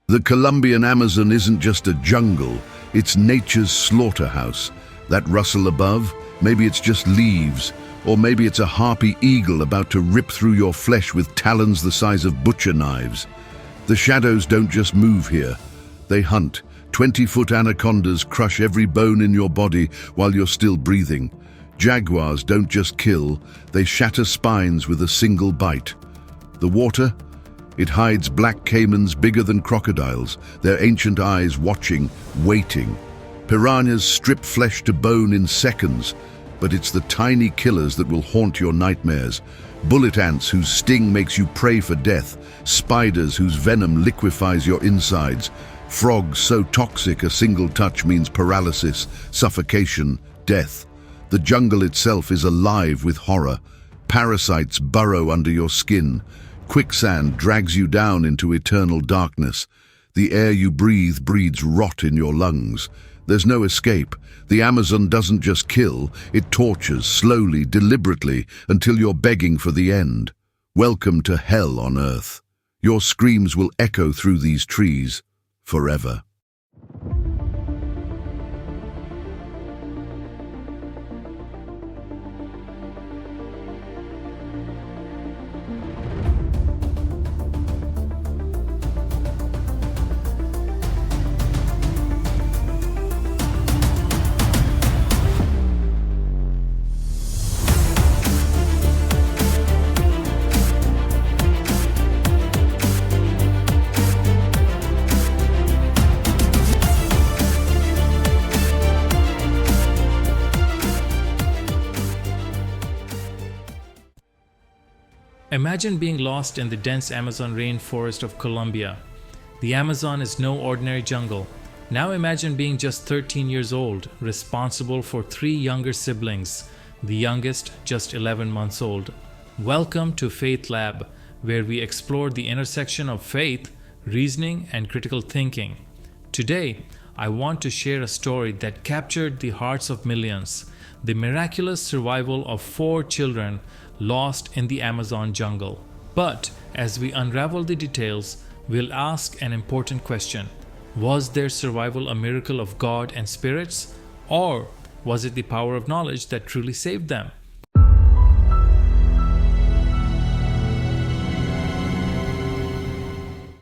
The Colombian Amazon isn't just a jungle, it's nature's slaughterhouse. That rustle above, maybe it's just leaves, or maybe it's a harpy eagle about to rip through your flesh with talons the size of butcher knives. The shadows don't just move here, they hunt. 20-foot anacondas crush every bone in your body while you're still breathing. Jaguars don't just kill, they shatter spines with a single bite. The water? It hides black caimans bigger than crocodiles, their ancient eyes watching, waiting. Piranhas strip flesh to bone in seconds, but it's the tiny killers that will haunt your nightmares. Bullet ants whose sting makes you pray for death, spiders whose venom liquefies your insides, frogs so toxic a single touch means paralysis, suffocation, death. The jungle itself is alive with horror. Parasites burrow under your skin. Quicksand drags you down into eternal darkness. The air you breathe breeds rot in your lungs. There's no escape. The Amazon doesn't just kill, it tortures slowly, deliberately, until you're begging for the end. Welcome to hell on earth. Your screams will echo through these trees forever. Imagine being lost in the dense Amazon rainforest of Colombia. The Amazon is no ordinary jungle. Now imagine being just 13 years old, responsible for 3 younger siblings, the youngest just 11 months old. Welcome to Faith Lab, where we explore the intersection of faith, reasoning, and critical thinking. Today, I want to share a story that captured the hearts of millions, the miraculous survival of 4 children lost in the Amazon jungle. But as we unravel the details, we'll ask an important question. Was their survival a miracle of God and spirits, or was it the power of knowledge that truly saved them?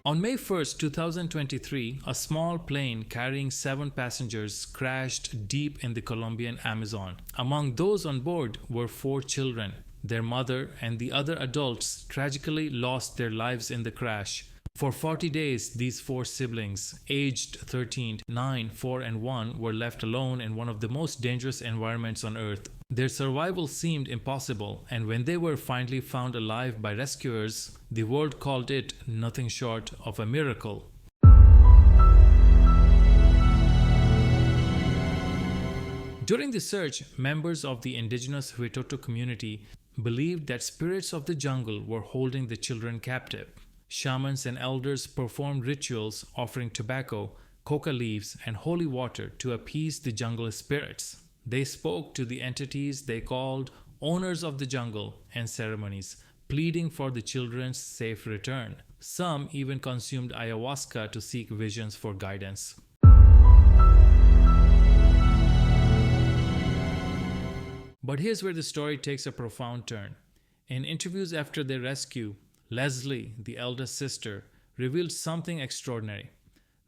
On May 1st, 2023, a small plane carrying 7 passengers crashed deep in the Colombian Amazon. Among those on board were 4 children. Their mother and the other adults tragically lost their lives in the crash. For 40 days, these 4 siblings, aged 13, 9, 4, and 1, were left alone in one of the most dangerous environments on Earth. Their survival seemed impossible, and when they were finally found alive by rescuers, the world called it nothing short of a miracle. During the search, members of the indigenous Huitoto community believed that spirits of the jungle were holding the children captive. Shamans and elders performed rituals offering tobacco, coca leaves, and holy water to appease the jungle spirits. They spoke to the entities they called owners of the jungle in ceremonies, pleading for the children's safe return. Some even consumed ayahuasca to seek visions for guidance. But here's where the story takes a profound turn. In interviews after their rescue, Leslie, the eldest sister, revealed something extraordinary.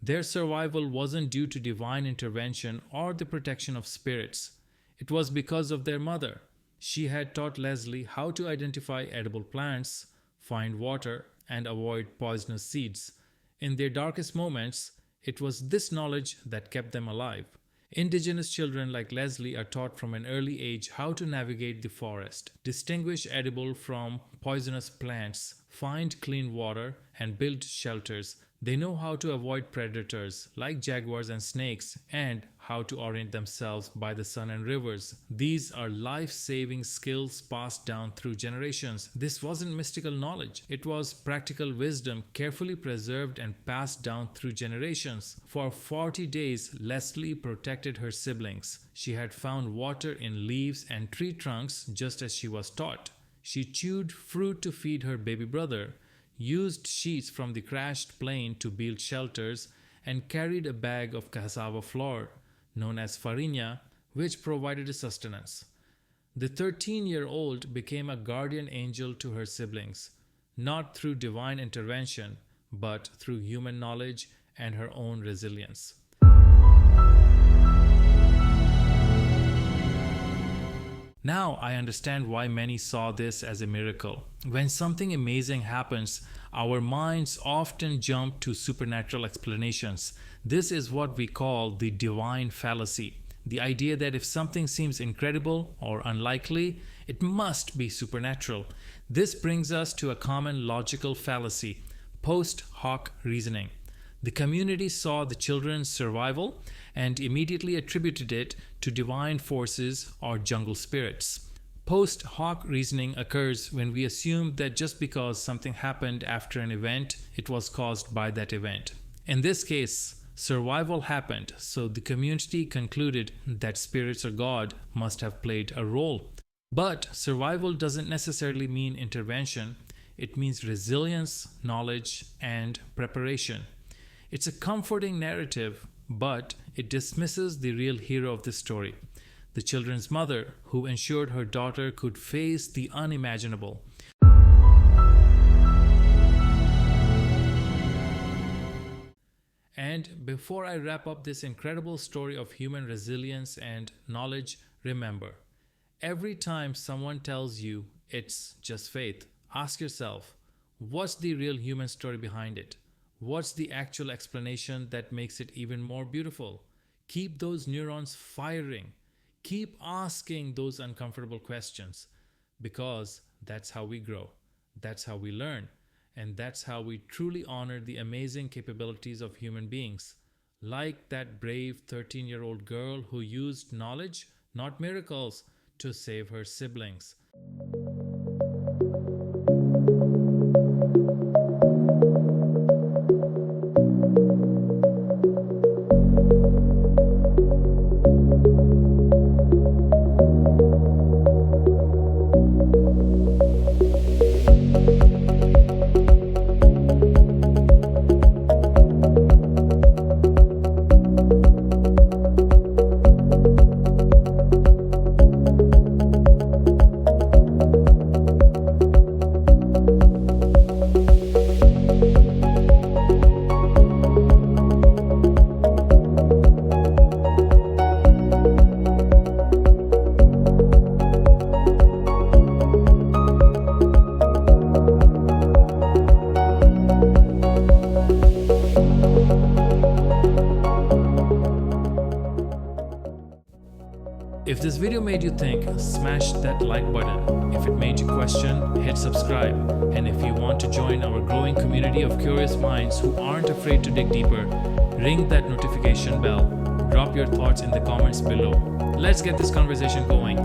Their survival wasn't due to divine intervention or the protection of spirits. It was because of their mother. She had taught Leslie how to identify edible plants, find water, and avoid poisonous seeds. In their darkest moments, it was this knowledge that kept them alive. Indigenous children like Leslie are taught from an early age how to navigate the forest, distinguish edible from poisonous plants, find clean water, and build shelters. They know how to avoid predators like jaguars and snakes, and how to orient themselves by the sun and rivers. These are life-saving skills passed down through generations. This wasn't mystical knowledge. It was practical wisdom carefully preserved and passed down through generations. For 40 days, Leslie protected her siblings. She had found water in leaves and tree trunks just as she was taught. She chewed fruit to feed her baby brother, used sheets from the crashed plane to build shelters, and carried a bag of cassava flour, known as farinha, which provided sustenance. The 13-year-old became a guardian angel to her siblings, not through divine intervention, but through human knowledge and her own resilience. Now I understand why many saw this as a miracle. When something amazing happens, our minds often jump to supernatural explanations. This is what we call the divine fallacy. The idea that if something seems incredible or unlikely, it must be supernatural. This brings us to a common logical fallacy, post hoc reasoning. The community saw the children's survival and immediately attributed it to divine forces or jungle spirits. Post hoc reasoning occurs when we assume that just because something happened after an event, it was caused by that event. In this case, survival happened, so the community concluded that spirits or God must have played a role. But survival doesn't necessarily mean intervention. It means resilience, knowledge, and preparation. It's a comforting narrative, but it dismisses the real hero of the story, the children's mother, who ensured her daughter could face the unimaginable. And before I wrap up this incredible story of human resilience and knowledge, remember, every time someone tells you it's just faith, ask yourself, what's the real human story behind it? What's the actual explanation that makes it even more beautiful? Keep those neurons firing. Keep asking those uncomfortable questions, because that's how we grow, that's how we learn, and that's how we truly honor the amazing capabilities of human beings, like that brave 13-year-old girl who used knowledge, not miracles, to save her siblings. If this video made you think, smash that like button. If it made you question, hit subscribe. And if you want to join our growing community of curious minds who aren't afraid to dig deeper, ring that notification bell. Drop your thoughts in the comments below. Let's get this conversation going.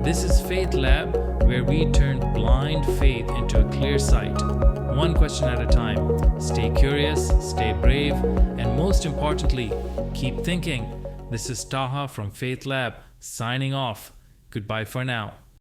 This is Faith Lab, where we turn blind faith into a clear sight. One question at a time. Stay curious, stay brave, and most importantly, keep thinking. This is Taha from Faith Lab, signing off. Goodbye for now.